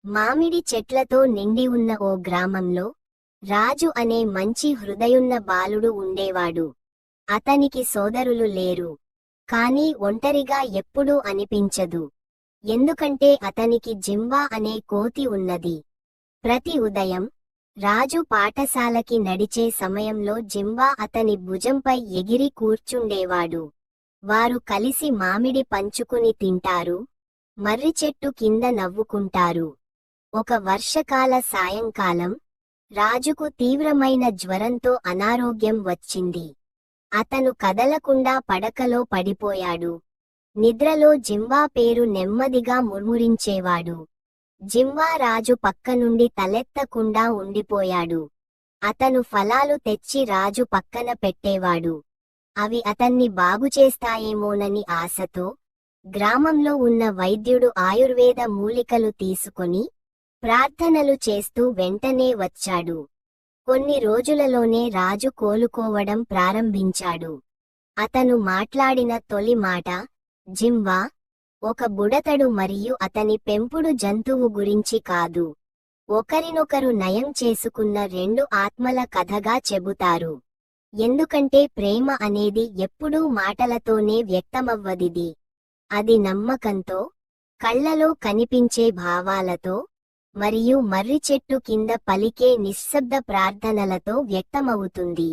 మామిడి చెట్లతో నిండి ఉన్న ఓ గ్రామంలో రాజు అనే మంచి హృదయున్న బాలుడు ఉండేవాడు. అతనికి సోదరులు లేరు. కాని ఒంటరిగా ఎప్పుడూ అనిపించదు. ఎందుకంటే అతనికి జింబా అనే కోతి ఉన్నది. ప్రతి ఉదయం రాజు పాఠశాలకి నడిచే సమయంలో జింబా అతని భుజంపై ఎగిరి కూర్చుండేవాడు. వారు కలిసి మామిడి పంచుకుని తింటారు, మర్రి చెట్టు కింద నవ్వుకుంటారు. ఒక వర్షకాల సాయంకాలం రాజుకు తీవ్రమైన జ్వరంతో అనారోగ్యం వచ్చింది. అతను కదలకుండా పడకలో పడిపోయాడు. నిద్రలో జింబా పేరు నెమ్మదిగా ముర్మురించేవాడు. జింబా రాజు పక్కనుండి తలెత్తకుండా ఉండిపోయాడు. అతను ఫలాలు తెచ్చి రాజు పక్కన పెట్టేవాడు. అవి అతన్ని బాగుచేస్తాయేమోనని ఆశతో గ్రామంలో ఉన్న వైద్యుడు ఆయుర్వేద మూలికలు తీసుకొని ప్రార్థనలు చేస్తూ వెంటనే వచ్చాడు. కొన్ని రోజులలోనే రాజు కోలుకోవడం ప్రారంభించాడు. అతను మాట్లాడిన తొలి మాట, జింబా, ఒక బుడతడు మరియు అతని పెంపుడు జంతువు గురించి కాదు, ఒకరినొకరు నయం చేసుకున్న రెండు ఆత్మల కథగా చెబుతారు. ఎందుకంటే ప్రేమ అనేది ఎప్పుడూ మాటలతోనే వ్యక్తమవ్వదిది. అది నమ్మకంతో, కళ్లలో కనిపించే భావాలతో మరియు మర్రి చెట్టు కింద పలికే నిశ్శబ్ద ప్రార్థనలతో వ్యక్తమవుతుంది.